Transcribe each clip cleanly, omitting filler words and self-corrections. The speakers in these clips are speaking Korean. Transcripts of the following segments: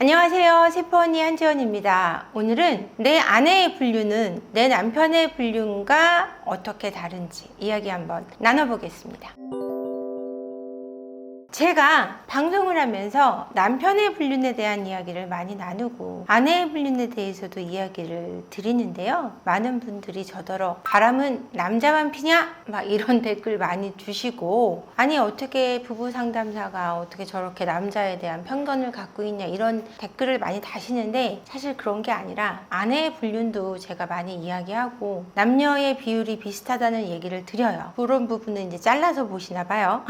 안녕하세요. 세포언니 한지원입니다. 오늘은 내 아내의 분류는 내 남편의 분류가 어떻게 다른지 이야기 한번 나눠보겠습니다. 제가 방송을 하면서 남편의 불륜에 대한 이야기를 많이 나누고 아내의 불륜에 대해서도 이야기를 드리는데요. 많은 분들이 저더러 바람은 남자만 피냐? 막 이런 댓글 많이 주시고, 아니 어떻게 부부 상담사가 어떻게 저렇게 남자에 대한 편견을 갖고 있냐, 이런 댓글을 많이 다시는데, 사실 그런 게 아니라 아내의 불륜도 제가 많이 이야기하고 남녀의 비율이 비슷하다는 얘기를 드려요. 그런 부분은 이제 잘라서 보시나 봐요.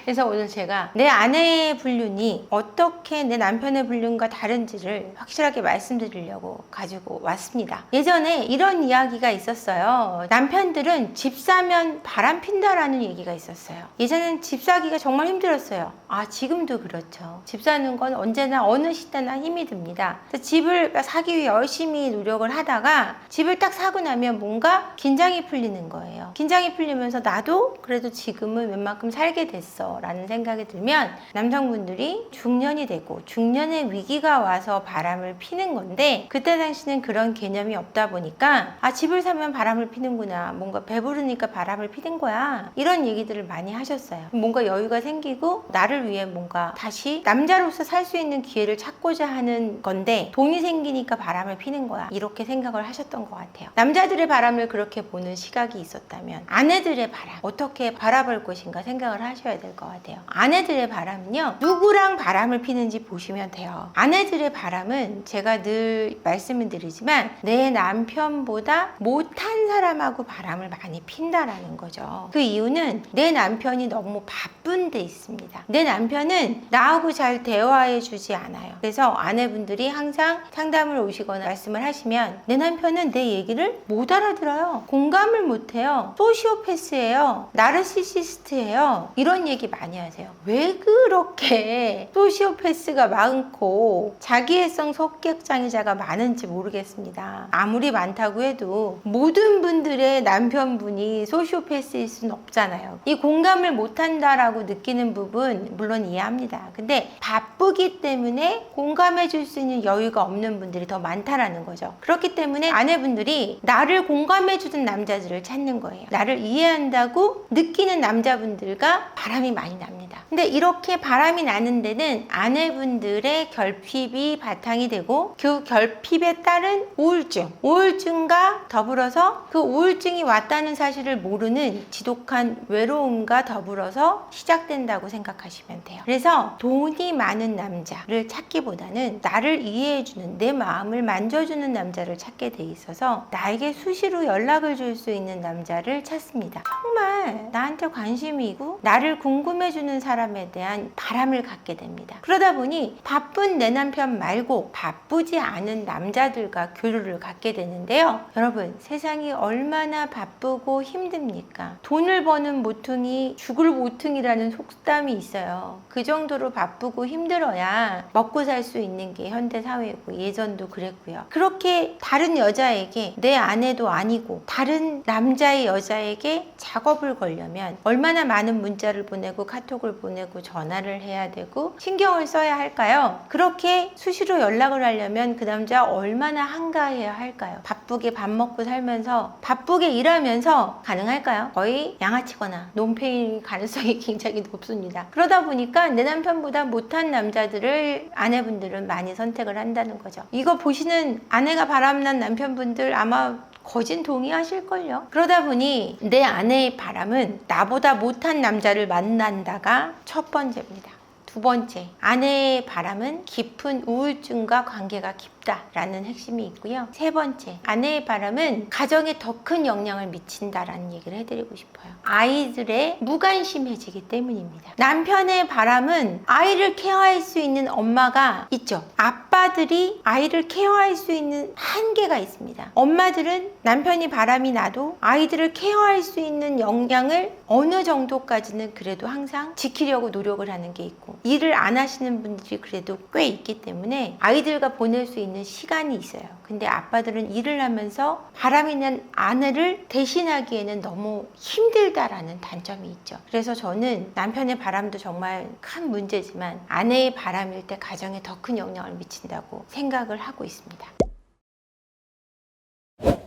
그래서 오늘 제가 내 아내의 불륜이 어떻게 내 남편의 불륜과 다른지를 확실하게 말씀드리려고 가지고 왔습니다. 예전에 이런 이야기가 있었어요. 남편들은 집 사면 바람 핀다라는 얘기가 있었어요. 예전엔 집 사기가 정말 힘들었어요. 지금도 그렇죠. 집 사는 건 언제나 어느 시대나 힘이 듭니다. 집을 사기 위해 열심히 노력을 하다가 집을 딱 사고 나면 뭔가 긴장이 풀리는 거예요. 긴장이 풀리면서 나도 그래도 지금은 웬만큼 살게 됐어 라는 생각이 들면 남성분들이 중년이 되고 중년의 위기가 와서 바람을 피는 건데, 그때 당시는 그런 개념이 없다 보니까 집을 사면 바람을 피는구나, 뭔가 배부르니까 바람을 피는 거야, 이런 얘기들을 많이 하셨어요. 뭔가 여유가 생기고 나를 위해 뭔가 다시 남자로서 살 수 있는 기회를 찾고자 하는 건데 돈이 생기니까 바람을 피는 거야, 이렇게 생각을 하셨던 것 같아요. 남자들의 바람을 그렇게 보는 시각이 있었다면 아내들의 바람 어떻게 바라볼 것인가 생각을 하셔야 될 것 같아요. 아내들의 바람은요, 누구랑 바람을 피는지 보시면 돼요. 아내들의 바람은 제가 늘 말씀을 드리지만 내 남편보다 못한 사람하고 바람을 많이 핀다라는 거죠. 그 이유는 내 남편이 너무 바쁜 데 있습니다. 내 남편은 나하고 잘 대화해 주지 않아요. 그래서 아내분들이 항상 상담을 오시거나 말씀을 하시면 내 남편은 내 얘기를 못 알아들어요, 공감을 못 해요, 소시오패스예요, 나르시시스트예요, 이런 얘기 많이 하세요. 왜 그렇게 소시오패스가 많고 자기애성 성격장애자가 많은지 모르겠습니다. 아무리 많다고 해도 모든 분들의 남편분이 소시오패스일 수는 없잖아요. 이 공감을 못한다라고 느끼는 부분 물론 이해합니다. 근데 바쁘기 때문에 공감해 줄 수 있는 여유가 없는 분들이 더 많다라는 거죠. 그렇기 때문에 아내분들이 나를 공감해 주는 남자들을 찾는 거예요. 나를 이해한다고 느끼는 남자분들과 바람이 많이 납니다. 근데 이렇게 바람이 나는 데는 아내분들의 결핍이 바탕이 되고, 그 결핍에 따른 우울증과 더불어서 그 우울증이 왔다는 사실을 모르는 지독한 외로움과 더불어서 시작된다고 생각하시면 돼요. 그래서 돈이 많은 남자를 찾기보다는 나를 이해해주는, 내 마음을 만져주는 남자를 찾게 돼 있어서 나에게 수시로 연락을 줄 수 있는 남자를 찾습니다. 정말 나한테 관심이 있고 나를 궁금해주는 사람에 대한 바람을 갖게 됩니다. 그러다 보니 바쁜 내 남편 말고 바쁘지 않은 남자들과 교류를 갖게 되는데요. 여러분, 세상이 얼마나 바쁘고 힘듭니까? 돈을 버는 모퉁이 죽을 모퉁이라는 속담이 있어요. 그 정도로 바쁘고 힘들어야 먹고 살 수 있는 게 현대사회고, 예전도 그랬고요. 그렇게 다른 여자에게, 내 아내도 아니고 다른 남자의 여자에게 작업을 걸려면 얼마나 많은 문자를 보내고 카톡을 보내고 전화를 해야 되고 신경을 써야 할까요? 그렇게 수시로 연락을 하려면 그 남자 얼마나 한가해야 할까요? 바쁘게 밥 먹고 살면서, 바쁘게 일하면서 가능할까요? 거의 양아치거나 논페일 가능성이 굉장히 높습니다. 그러다 보니까 내 남편보다 못한 남자들을 아내분들은 많이 선택을 한다는 거죠. 이거 보시는 아내가 바람난 남편분들 아마 거진 동의하실걸요. 그러다 보니 내 아내의 바람은 나보다 못한 남자를 만난다가 첫 번째입니다. 두 번째, 아내의 바람은 깊은 우울증과 관계가 깊다라는 핵심이 있고요. 세 번째, 아내의 바람은 가정에 더 큰 영향을 미친다라는 얘기를 해드리고 싶어요. 아이들의 무관심해지기 때문입니다. 남편의 바람은 아이를 케어할 수 있는 엄마가 있죠. 아빠 아빠들이 아이를 케어할 수 있는 한계가 있습니다. 엄마들은 남편이 바람이 나도 아이들을 케어할 수 있는 역량을 어느 정도까지는 그래도 항상 지키려고 노력을 하는 게 있고, 일을 안 하시는 분들이 그래도 꽤 있기 때문에 아이들과 보낼 수 있는 시간이 있어요. 근데 아빠들은 일을 하면서 바람이 난 아내를 대신하기에는 너무 힘들다라는 단점이 있죠. 그래서 저는 남편의 바람도 정말 큰 문제지만 아내의 바람일 때 가정에 더 큰 영향을 미친다고 생각을 하고 있습니다.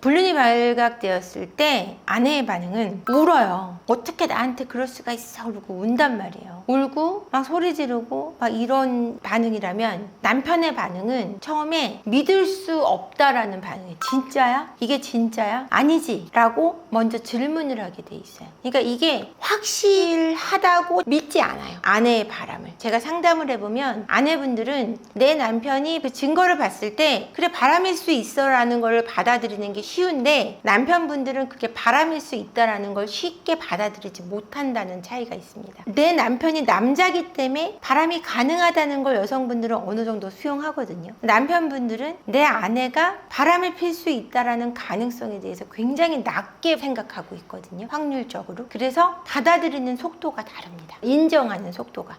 불륜이 발각되었을 때 아내의 반응은 울어요. 어떻게 나한테 그럴 수가 있어? 그러고 운단 말이에요. 울고 막 소리 지르고 막 이런 반응이라면, 남편의 반응은 처음에 믿을 수 없다라는 반응이에요. 진짜야? 이게 진짜야? 아니지? 라고 먼저 질문을 하게 돼 있어요. 그러니까 이게 확실하다고 믿지 않아요. 아내의 바람을. 제가 상담을 해보면 아내분들은 내 남편이 그 증거를 봤을 때 그래 바람일 수 있어 라는 걸 받아들이는 게 쉬운데, 남편분들은 그게 바람일 수 있다라는 걸 쉽게 받아들이지 못한다는 차이가 있습니다. 내 남편이 남자기 때문에 바람이 가능하다는 걸 여성분들은 어느 정도 수용하거든요. 남편분들은 내 아내가 바람을 필 수 있다라는 가능성에 대해서 굉장히 낮게 생각하고 있거든요, 확률적으로. 그래서 받아들이는 속도가 다릅니다. 인정하는 속도가.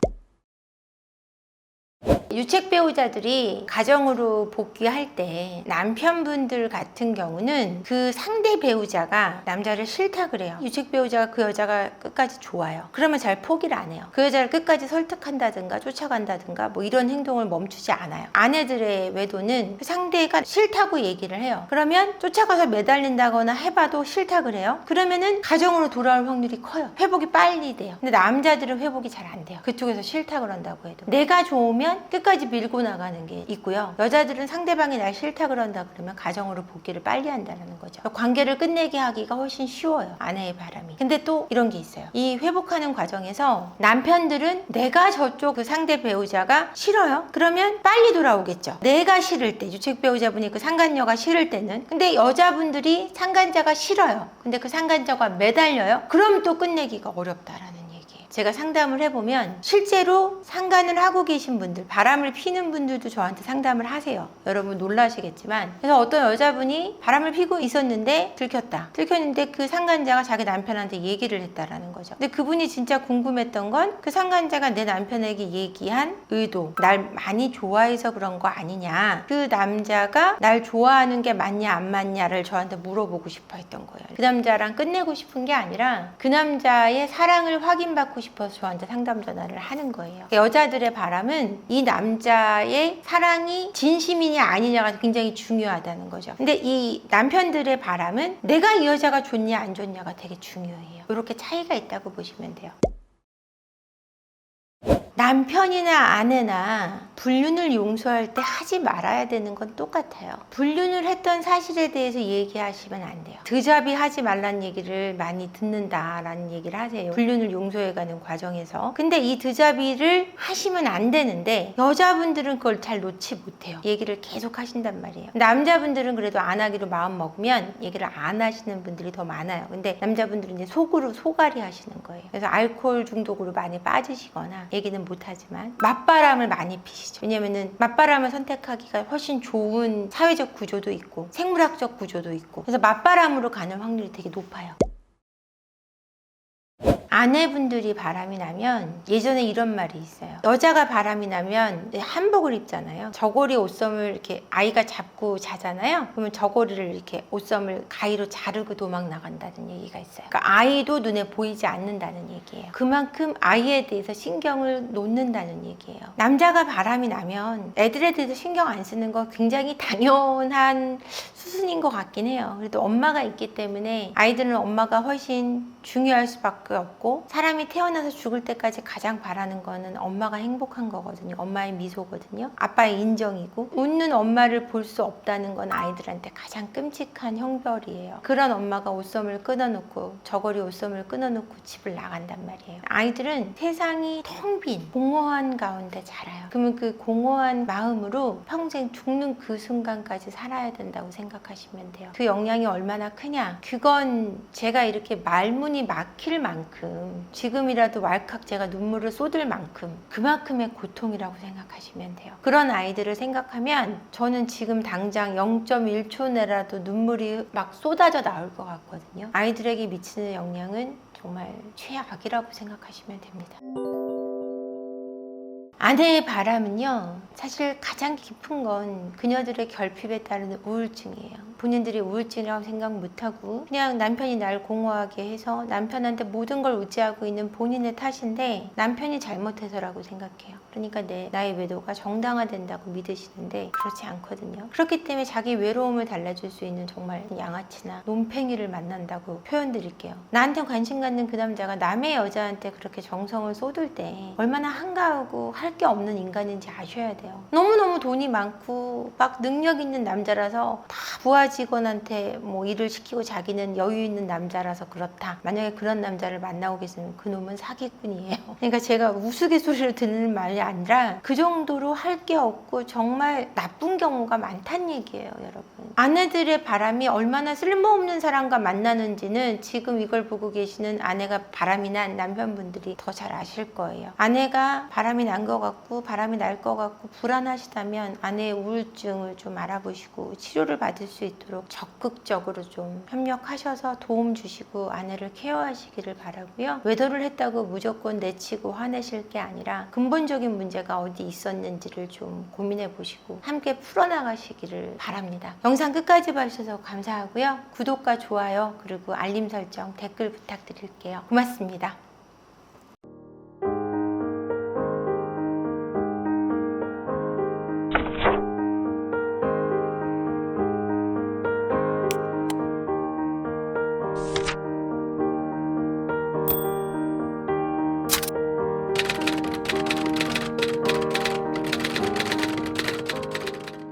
유책 배우자들이 가정으로 복귀할 때 남편분들 같은 경우는 그 상대 배우자가 남자를 싫다 그래요. 유책 배우자가 그 여자가 끝까지 좋아요. 그러면 잘 포기를 안 해요. 그 여자를 끝까지 설득한다든가 쫓아간다든가 뭐 이런 행동을 멈추지 않아요. 아내들의 외도는 그 상대가 싫다고 얘기를 해요. 그러면 쫓아가서 매달린다거나 해봐도 싫다 그래요. 그러면은 가정으로 돌아올 확률이 커요. 회복이 빨리 돼요. 근데 남자들은 회복이 잘 안 돼요. 그쪽에서 싫다 그런다고 해도. 내가 좋으면 끝까지 밀고 나가는 게 있고요. 여자들은 상대방이 날 싫다 그런다 그러면 가정으로 복귀를 빨리 한다는 거죠. 관계를 끝내게 하기가 훨씬 쉬워요, 아내의 바람이. 근데 또 이런 게 있어요. 이 회복하는 과정에서 남편들은 내가 저쪽 그 상대 배우자가 싫어요. 그러면 빨리 돌아오겠죠. 내가 싫을 때, 유책 배우자분이 그 상간녀가 싫을 때는. 근데 여자분들이 상간자가 싫어요. 근데 그 상간자가 매달려요. 그럼 또 끝내기가 어렵다라는. 제가 상담을 해보면 실제로 상간을 하고 계신 분들, 바람을 피는 분들도 저한테 상담을 하세요. 여러분 놀라시겠지만, 그래서 어떤 여자분이 바람을 피고 있었는데 들켰는데 그 상간자가 자기 남편한테 얘기를 했다라는 거죠. 근데 그분이 진짜 궁금했던 건 그 상간자가 내 남편에게 얘기한 의도, 날 많이 좋아해서 그런 거 아니냐, 그 남자가 날 좋아하는 게 맞냐 안 맞냐를 저한테 물어보고 싶어 했던 거예요. 그 남자랑 끝내고 싶은 게 아니라 그 남자의 사랑을 확인받고 싶어서 저한테 상담 전화를 하는 거예요. 여자들의 바람은 이 남자의 사랑이 진심이냐 아니냐가 굉장히 중요하다는 거죠. 근데 이 남편들의 바람은 내가 이 여자가 좋냐 안 좋냐가 되게 중요해요. 이렇게 차이가 있다고 보시면 돼요. 남편이나 아내나 불륜을 용서할 때 하지 말아야 되는 건 똑같아요. 불륜을 했던 사실에 대해서 얘기하시면 안 돼요. 드잡이 하지 말라는 얘기를 많이 듣는다라는 얘기를 하세요, 불륜을 용서해가는 과정에서. 근데 이 드잡이를 하시면 안 되는데 여자분들은 그걸 잘 놓지 못해요. 얘기를 계속 하신단 말이에요. 남자분들은 그래도 안 하기로 마음 먹으면 얘기를 안 하시는 분들이 더 많아요. 근데 남자분들은 이제 속으로 소갈이 하시는 거예요. 그래서 알코올 중독으로 많이 빠지시거나, 얘기는 못하지만 맞바람을 많이 피시죠. 왜냐면은 맞바람을 선택하기가 훨씬 좋은 사회적 구조도 있고 생물학적 구조도 있고, 그래서 맞바람으로 가는 확률이 되게 높아요. 아내분들이 바람이 나면, 예전에 이런 말이 있어요. 여자가 바람이 나면 한복을 입잖아요. 저고리 옷섬을 이렇게 아이가 잡고 자잖아요. 그러면 저고리를 이렇게 옷섬을 가위로 자르고 도망 나간다는 얘기가 있어요. 그러니까 아이도 눈에 보이지 않는다는 얘기예요. 그만큼 아이에 대해서 신경을 놓는다는 얘기예요. 남자가 바람이 나면 애들에 대해서 신경 안 쓰는 거 굉장히 당연한 수순인 것 같긴 해요. 그래도 엄마가 있기 때문에 아이들은 엄마가 훨씬 중요할 수밖에 없고, 사람이 태어나서 죽을 때까지 가장 바라는 거는 엄마가 행복한 거거든요. 엄마의 미소거든요. 아빠의 인정이고, 웃는 엄마를 볼 수 없다는 건 아이들한테 가장 끔찍한 형벌이에요. 그런 엄마가 옷섬을 끊어놓고, 저고리 옷섬을 끊어놓고 집을 나간단 말이에요. 아이들은 세상이 텅 빈 공허한 가운데 자라요. 그러면 그 공허한 마음으로 평생 죽는 그 순간까지 살아야 된다고 생각하시면 돼요. 그 영향이 얼마나 크냐, 그건 제가 이렇게 말문이 막힐 만큼 만큼 지금이라도 왈칵 제가 눈물을 쏟을 만큼 그만큼의 고통이라고 생각하시면 돼요. 그런 아이들을 생각하면 저는 지금 당장 0.1초 내라도 눈물이 막 쏟아져 나올 것 같거든요. 아이들에게 미치는 영향은 정말 최악이라고 생각하시면 됩니다. 아내의 바람은요, 사실 가장 깊은 건 그녀들의 결핍에 따른 우울증이에요. 본인들이 우울증이라고 생각 못하고 그냥 남편이 날 공허하게 해서 남편한테 모든 걸 의지하고 있는 본인의 탓인데 남편이 잘못해서라고 생각해요. 그러니까 나의 외도가 정당화된다고 믿으시는데 그렇지 않거든요. 그렇기 때문에 자기 외로움을 달래줄 수 있는 정말 양아치나 논팽이를 만난다고 표현드릴게요. 나한테 관심 갖는 그 남자가 남의 여자한테 그렇게 정성을 쏟을 때 얼마나 한가하고 할 게 없는 인간인지 아셔야 돼요. 너무너무 돈이 많고 막 능력 있는 남자라서 다 부하 직원한테 뭐 일을 시키고 자기는 여유 있는 남자라서 그렇다. 만약에 그런 남자를 만나고 계시면 그놈은 사기꾼이에요. 그러니까 제가 우스갯소리로 듣는 말이 아니라 그 정도로 할 게 없고 정말 나쁜 경우가 많다는 얘기예요, 여러분. 아내들의 바람이 얼마나 쓸모없는 사람과 만나는지는 지금 이걸 보고 계시는 아내가 바람이 난 남편분들이 더 잘 아실 거예요. 아내가 바람이 난 것 같고 바람이 날 것 같고 불안하시다면 아내의 우울증을 좀 알아보시고 치료를 받을 수 있도록 적극적으로 좀 협력하셔서 도움 주시고 아내를 케어하시기를 바라고요. 외도를 했다고 무조건 내치고 화내실 게 아니라 근본적인 문제가 어디 있었는지를 좀 고민해 보시고 함께 풀어나가시기를 바랍니다. 영상 끝까지 봐주셔서 감사하고요. 구독과 좋아요 그리고 알림 설정 댓글 부탁드릴게요. 고맙습니다.